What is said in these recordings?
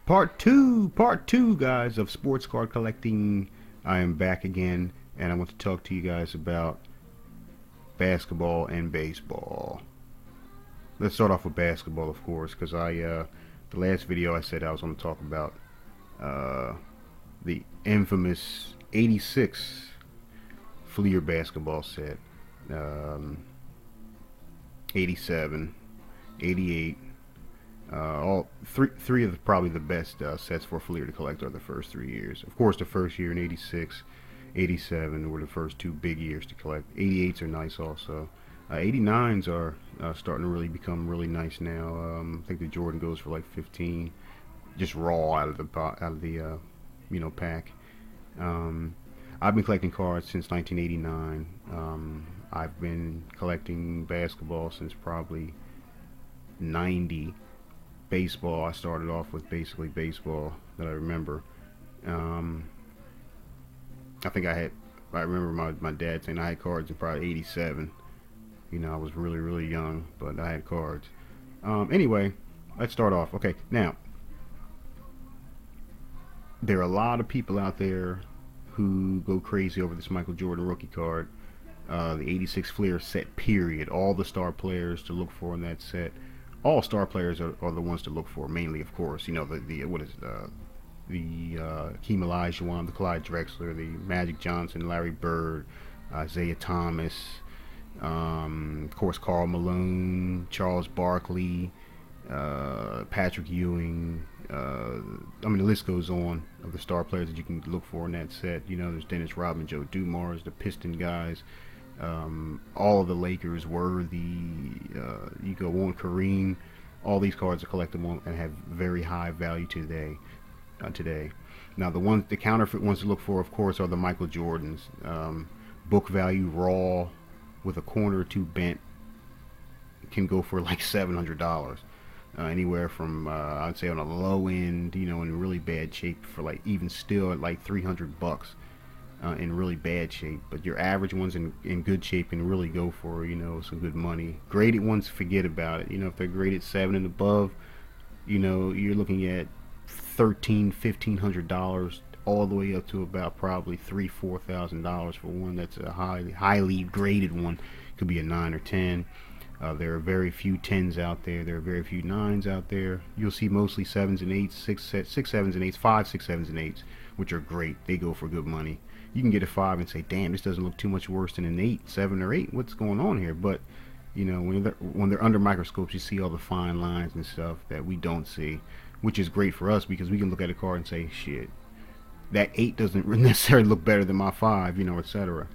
Part two, guys, of sports card collecting. I am back again, and I want to talk to you guys about basketball and baseball. Let's start off with basketball, of course, because the last video I said I was going to talk about uh, the infamous '86 Fleer basketball set, um, '87, '88. All three of probably the best sets for Fleer to collect are the first 3 years. Of course, the first year in '86, '87 were the first two big years to collect. '88s are nice also. '89s are starting to really become really nice now. I think the Jordan goes for like 15, just raw out of the pack. Um, I've been collecting cards since 1989. I've been collecting basketball since probably '90. Baseball, I started off with basically baseball that I remember. Um, I think I remember my dad saying I had cards in probably '87. I was really, really young, but I had cards. Anyway, let's start off. Okay, now, there are a lot of people out there who go crazy over this Michael Jordan rookie card. The '86 Fleer set, period. All the star players to look for in that set. All star players are the ones to look for, mainly, of course. The what is it, the Hakeem Olajuwon, the Clyde Drexler, the Magic Johnson, Larry Bird, Isaiah Thomas, of course Karl Malone, Charles Barkley, Patrick Ewing. I mean, the list goes on of the star players that you can look for in that set. There's Dennis Rodman, Joe Dumars, the Piston guys. All of the Lakers, Worthy, you go on Kareem. All these cards are collectible and have very high value today. Now, the counterfeit ones to look for, of course, are the Michael Jordans. Book value raw with a corner or two bent can go for like $700. Anywhere from I'd say on a low end, in really bad shape for like even still at like $300. In really bad shape, but your average ones in good shape can really go for some good money. Graded ones, forget about it. If they're graded 7 and above, you're looking at $1,500 all the way up to about probably $3,000-4,000 for one that's a highly graded one. Could be a 9 or 10. There are very few 10s out there. There are very few 9s out there. You'll see mostly 7s and 8s, 6 7s and 8s, 5 6 7s and 8s, which are great. They go for good money. You can get a 5 and say, damn, this doesn't look too much worse than an 8, 7 or 8. What's going on here? But when they're under microscopes, you see all the fine lines and stuff that we don't see, which is great for us because we can look at a card and say, shit, that 8 doesn't necessarily look better than my 5, etc.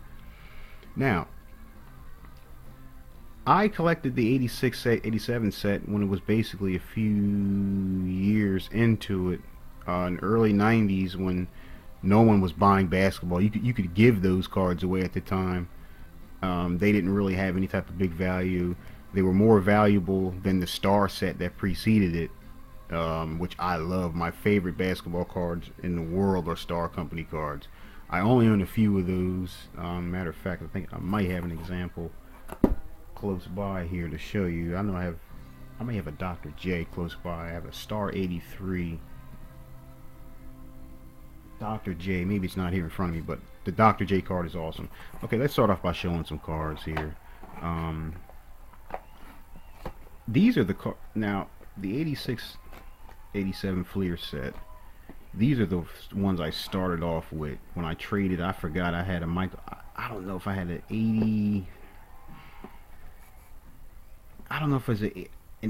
Now, I collected the '86 set, '87 set when it was basically a few years into it, in early '90s when no one was buying basketball. You could give those cards away at the time. They didn't really have any type of big value. They were more valuable than the Star set that preceded it, which I love. My favorite basketball cards in the world are Star Company cards. I only own a few of those. Matter of fact, I think I might have an example close by here to show you. I may have a Dr. J close by. I have a Star '83 Dr. J. Maybe it's not here in front of me, but the Dr. J card is awesome. Okay, let's start off by showing some cards here. These are the now the '86, '87 Fleer set. These are the ones I started off with when I traded. I forgot I had a Michael. I don't know if I had an 80. I don't know if it was an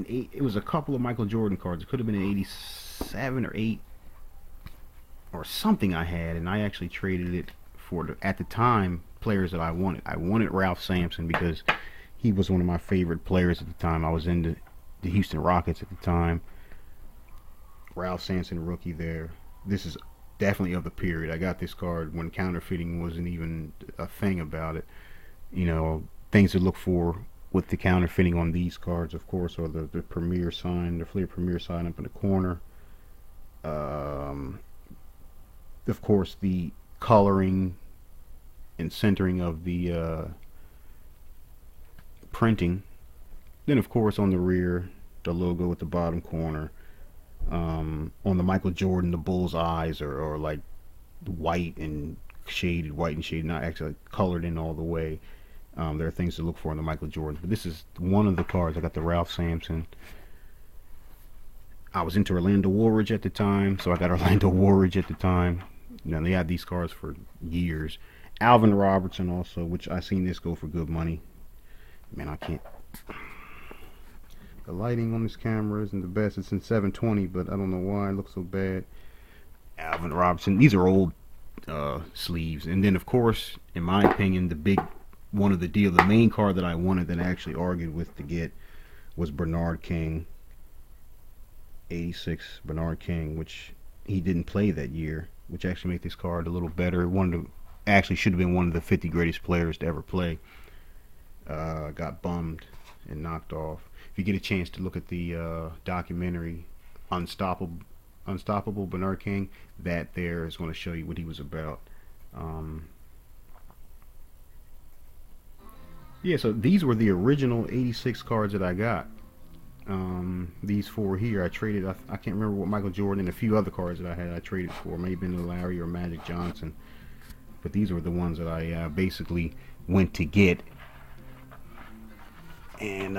8. It was a couple of Michael Jordan cards. It could have been an '87 or '8. Or something I had, and I actually traded it for at the time players that I wanted. I wanted Ralph Sampson because he was one of my favorite players at the time. I was into the Houston Rockets at the time. Ralph Sampson, rookie there. This is definitely of the period. I got this card when counterfeiting wasn't even a thing about it. Things to look for with the counterfeiting on these cards, of course, are the Premier sign, the Fleer Premier sign up in the corner. Of course, the coloring and centering of the printing. Then, of course, on the rear, the logo at the bottom corner. On the Michael Jordan, the bull's eyes are like white and shaded, not actually like colored in all the way. There are things to look for in the Michael Jordan, but this is one of the cards. I got the Ralph Sampson. I was into Orlando Woolridge at the time, so I got Orlando Woolridge at the time. Now they had these cards for years. Alvin Robertson also, which I seen this go for good money. Man, I can't. The lighting on this camera isn't the best. It's in 720, but I don't know why it looks so bad. Alvin Robertson. These are old sleeves, and then of course, in my opinion, the big one of the deal, the main card that I wanted that I actually argued with to get was Bernard King. 86 Bernard King, which he didn't play that year, which actually made this card a little better. One of the actually should have been one of the 50 greatest players to ever play. Got bummed and knocked off. If you get a chance to look at the documentary Unstoppable Bernard King, that there is going to show you what he was about. Yeah, so these were the original 86 cards that I got. These four here I traded. I can't remember what Michael Jordan and a few other cards that I had I traded for. Maybe been Larry or Magic Johnson. But these were the ones that I basically went to get. And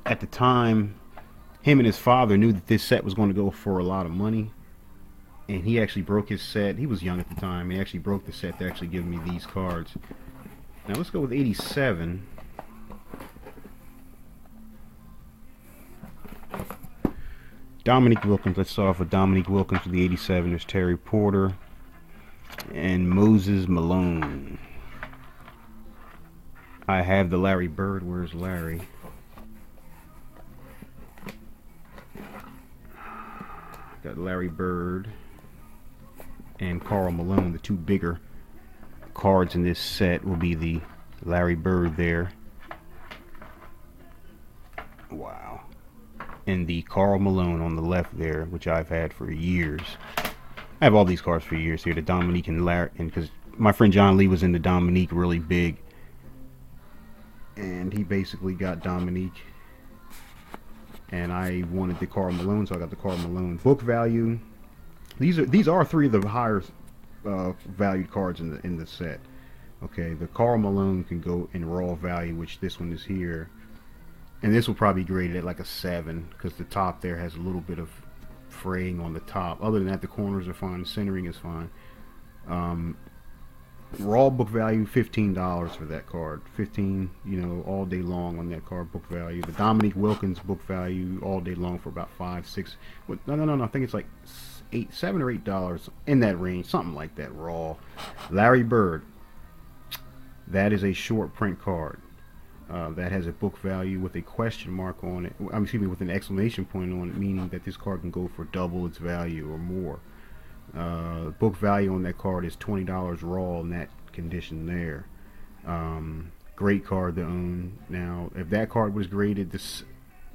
at the time, him and his father knew that this set was going to go for a lot of money. And he actually broke his set. He was young at the time. He actually broke the set to actually give me these cards. Now let's go with 87. Dominique Wilkins. Let's start off with Dominique Wilkins for the 87. There's Terry Porter and Moses Malone. I have the Larry Bird. Where's Larry? Got Larry Bird and Karl Malone. The two bigger cards in this set will be the Larry Bird there. Wow. And the Karl Malone on the left there, which I've had for years. I have all these cards for years here. The Dominique and Larry, and because my friend John Lee was into Dominique really big, and he basically got Dominique, and I wanted the Karl Malone, so I got the Karl Malone. Book value. These are three of the higher valued cards in the set. Okay, the Karl Malone can go in raw value, which this one is here. And this will probably be graded at like a 7 because the top there has a little bit of fraying on the top. Other than that, the corners are fine. The centering is fine. Raw book value, $15 for that card. 15, you know, all day long on that card book value. The Dominique Wilkins book value all day long for about 5, 6. No. I think it's like $7 or $8 in that range, something like that. Raw. Larry Bird. That is a short print card. That has a book value with a question mark on it. Excuse me, with an exclamation point on it, meaning that this card can go for double its value or more. Book value on that card is $20 raw in that condition there. Great card to own. Now, if that card was graded,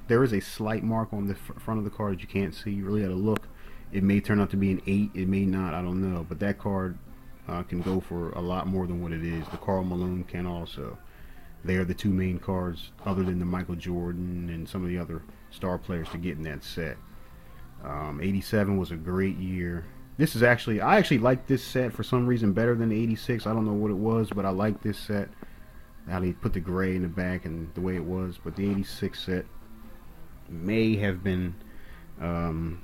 there is a slight mark on the front of the card that you can't see. You really got to look. It may turn out to be an 8. It may not. I don't know. But that card can go for a lot more than what it is. The Karl Malone can also. They are the two main cards, other than the Michael Jordan and some of the other star players, to get in that set. 87 was a great year. This is actually, I actually like this set for some reason better than the 86. I don't know what it was, but I like this set. How they put the gray in the back and the way it was. But the 86 set may have been, I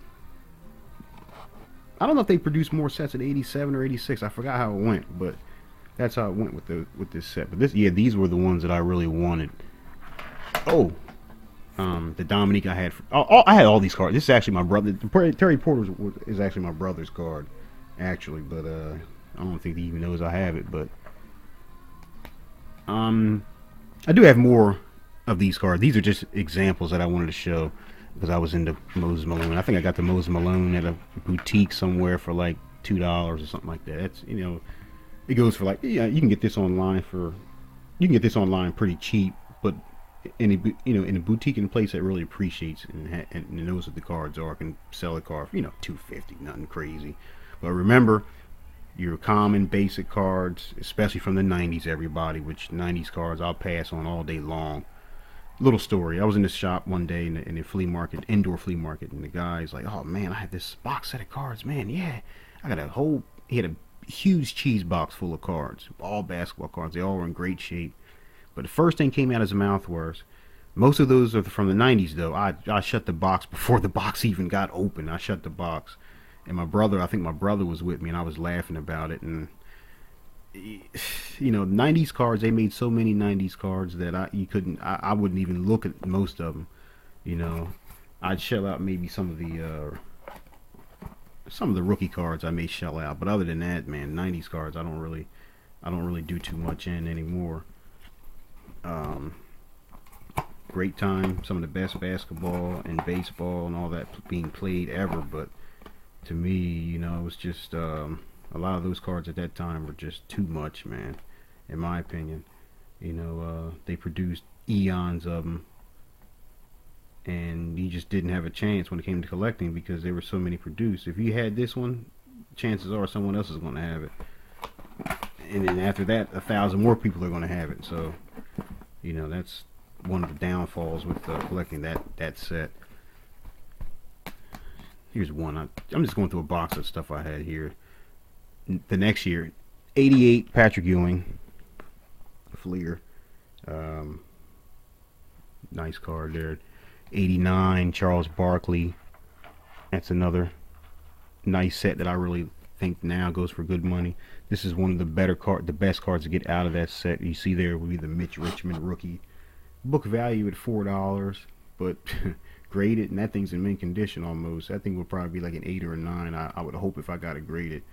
don't know if they produced more sets at 87 or 86. I forgot how it went, but that's how it went with this set. But these were the ones that I really wanted. Oh, the Dominique I had. I had all these cards. This is actually my brother. Terry Porter is actually my brother's card, actually. But I don't think he even knows I have it. But I do have more of these cards. These are just examples that I wanted to show because I was into Moses Malone. I think I got the Moses Malone at a boutique somewhere for like $2 or something like that. That's, you know. It goes for like, yeah, you can get this online pretty cheap, but in a boutique in a place that really appreciates and knows what the cards are, can sell a card for, $250, nothing crazy. But remember, your common basic cards, especially from the 90s, everybody, which 90s cards I'll pass on all day long. Little story. I was in this shop one day in the flea market, indoor flea market, and the guy's like, "Oh man, I had this box set of cards, man. Yeah, I got a whole." He had a huge cheese box full of cards, all basketball cards. They all were in great shape. But the first thing came out of his mouth was, "Most of those are from the '90s, though." I shut the box before the box even got open. I shut the box, and my brother, I think my brother was with me, and I was laughing about it, and '90s cards. They made so many '90s cards that I wouldn't even look at most of them. You know, I'd shell out maybe some of the rookie cards I may shell out, but other than that, man, '90s cards I don't really do too much in anymore. Um, Great time, some of the best basketball and baseball and all that being played ever, but to me, it was just a lot of those cards at that time were just too much, man. In my opinion, they produced eons of them, and you just didn't have a chance when it came to collecting because there were so many produced. If you had this one, chances are someone else is going to have it, and then after that, 1,000 more people are going to have it. So, that's one of the downfalls with collecting that set. Here's one. I'm just going through a box of stuff I had here. The next year, '88 Patrick Ewing, Fleer. Um, nice card there. '89 Charles Barkley. That's another nice set that I really think now goes for good money. This is one of the best cards to get out of that set. You see there would be the Mitch Richmond rookie. Book value at $4, but graded, and that thing's in mint condition almost. That thing would probably be like an 8 or a 9. I would hope if I got it graded.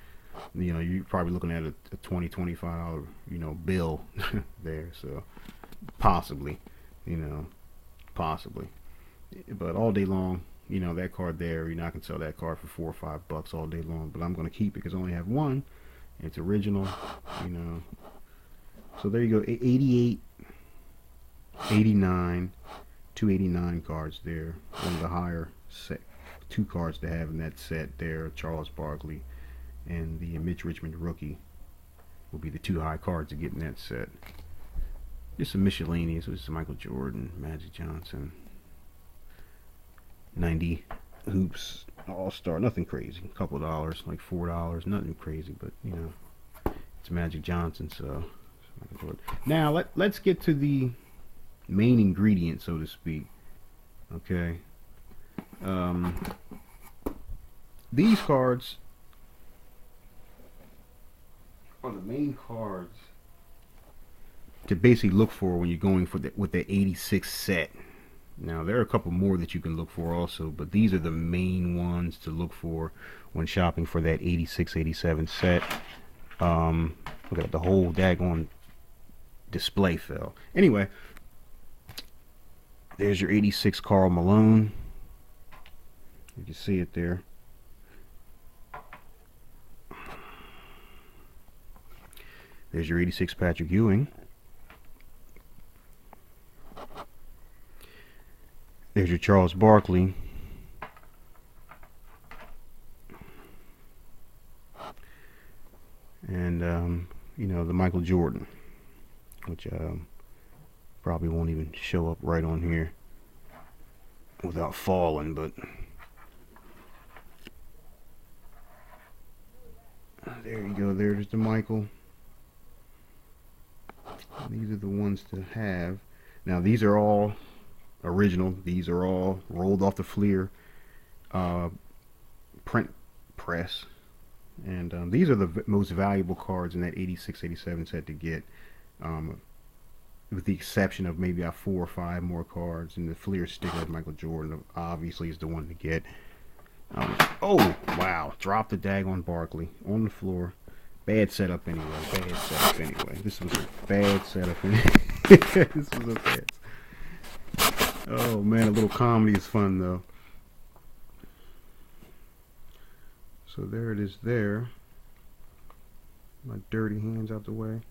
You're probably looking at a $20, $25, bill there. So possibly, possibly. But all day long, that card there, I can sell that card for $4 or $5 all day long. But I'm gonna keep it because I only have one. It's original, you know. So there you go, 88, 89, 289 cards there. One of the higher set, two cards to have in that set there, Charles Barkley and the Mitch Richmond rookie will be the two high cards to get in that set. Just some miscellaneous, which is Michael Jordan, Magic Johnson, 90 hoops, all-star, nothing crazy. A couple of dollars, like $4, nothing crazy, but it's Magic Johnson, so now let's get to the main ingredient, so to speak. Okay. These cards are the main cards to basically look for when you're going for with the 86 set. Now there are a couple more that you can look for also, but these are the main ones to look for when shopping for that 86-87 set. Look at the whole daggone display fell. Anyway, there's your 86 Karl Malone. You can see it there. There's your 86 Patrick Ewing. There's your Charles Barkley. And, the Michael Jordan, which probably won't even show up right on here without falling, but there you go. There's the Michael. These are the ones to have. Now, these are all original. These are all rolled off the Fleer print press. And these are the most valuable cards in that 86-87 set to get, with the exception of maybe 4 or 5 more cards. And the Fleer sticker of Michael Jordan obviously is the one to get. Oh, wow. Dropped the daggone Barkley on the floor. Bad setup anyway. Bad setup anyway. This was a bad setup anyway. This was a bad. Oh, man. A little comedy is fun, though. So there it is there. My dirty hands out the way.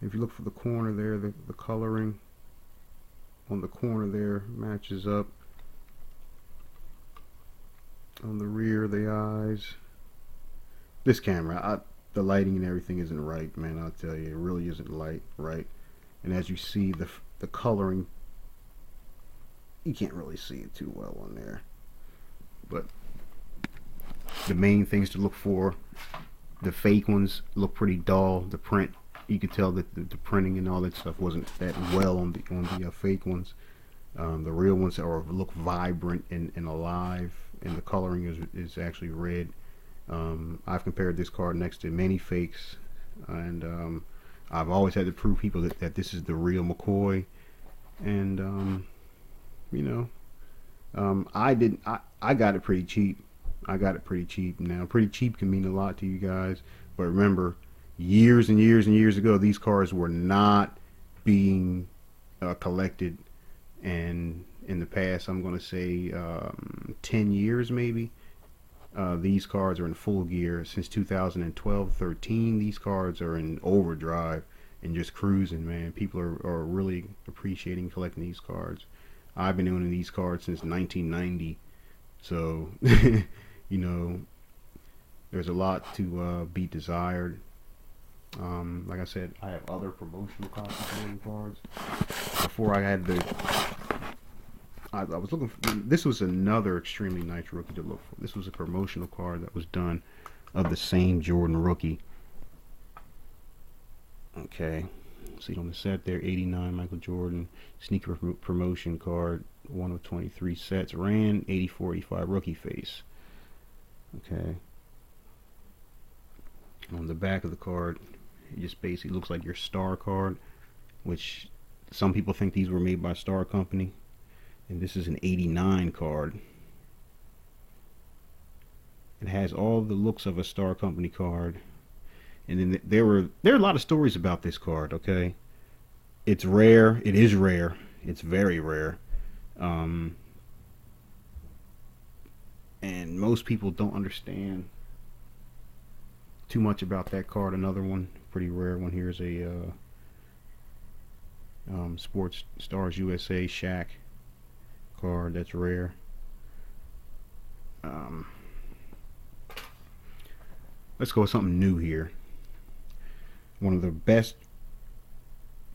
If you look for the corner there, the coloring on the corner there matches up. On the rear, the eyes. This camera, the lighting and everything isn't right, man. I'll tell you, it really isn't right. And as you see, the coloring You can't really see it too well on there. But the main things to look for, the fake ones look pretty dull. The print, you could tell that the printing and all that stuff wasn't that well on the fake ones. The real ones look vibrant and alive, and the coloring is actually red. I've compared this card next to many fakes, and I've always had to prove people that this is the real McCoy. And you know, I didn't. I got it pretty cheap. I got it pretty cheap. Now, pretty cheap can mean a lot to you guys, but remember, years and years and years ago, these cards were not being collected. And in the past, I'm going to say 10 years maybe, these cards are in full gear. Since 2012, 13, these cards are in overdrive and just cruising, man. People are really appreciating collecting these cards. I've been owning these cards since 1990, so you know, there's a lot to be desired. Like I said, I have other promotional cards. Before I had the, I was looking for, this was another extremely nice rookie to look for. This was a promotional card that was done of the same Jordan rookie. Okay, see on the set there, 89 Michael Jordan sneaker promotion card, 1 of 23 sets, ran 84-85 rookie face. Okay, on the back of the card, it just basically looks like your star card, which some people think these were made by Star Company, and this is an 89 card. It has all the looks of a Star Company card. And then there are a lot of stories about this card. Okay, it's rare. It is rare. It's very rare. And most people don't understand too much about that card. Another one, pretty rare one here, is a Sports Stars USA Shaq card. That's rare. Let's go with something new here. One of the best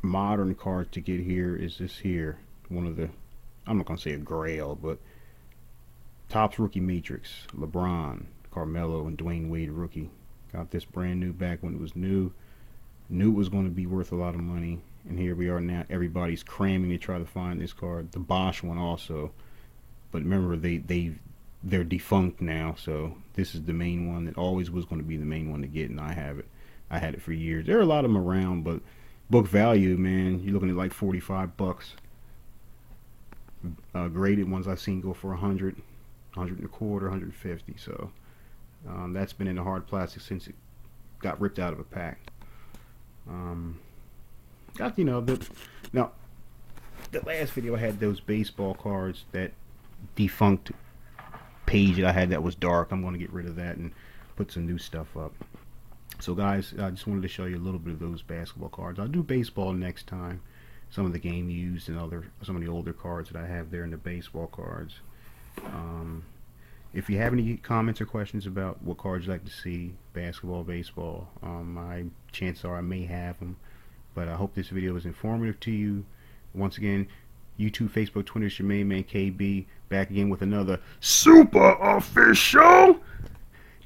modern cards to get here is this here. One of the, I'm not going to say a grail, but Topps Rookie Matrix. LeBron, Carmelo, and Dwayne Wade rookie. Got this brand new back when it was new. Knew it was going to be worth a lot of money. And here we are now. Everybody's cramming to try to find this card. The Bosch one also. But remember, they're defunct now. So this is the main one that always was going to be the main one to get, and I have it. I had it for years. There are a lot of them around, but book value, man, you're looking at like 45 bucks. Graded ones I've seen go for 100, 100 and a quarter, 150. So that's been in the hard plastic since it got ripped out of a pack. Got, you know, now the last video I had those baseball cards, that defunct page that I had that was dark. I'm going to get rid of that and put some new stuff up. So guys, I just wanted to show you a little bit of those basketball cards. I'll do baseball next time. Some of the game used and some of the older cards that I have there in the baseball cards. If you have any comments or questions about what cards you'd like to see, basketball, baseball, my chances are I may have them. But I hope this video was informative to you. Once again, YouTube, Facebook, Twitter, it's your main man KB, back again with another super official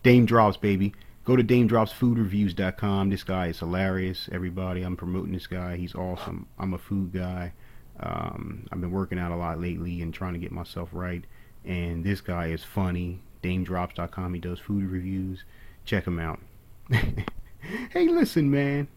Dame Drops, baby. Go to DameDropsFoodReviews.com. This guy is hilarious, everybody. I'm promoting this guy. He's awesome. I'm a food guy. I've been working out a lot lately and trying to get myself right. And this guy is funny. DameDrops.com. He does food reviews. Check him out. Hey, listen, man.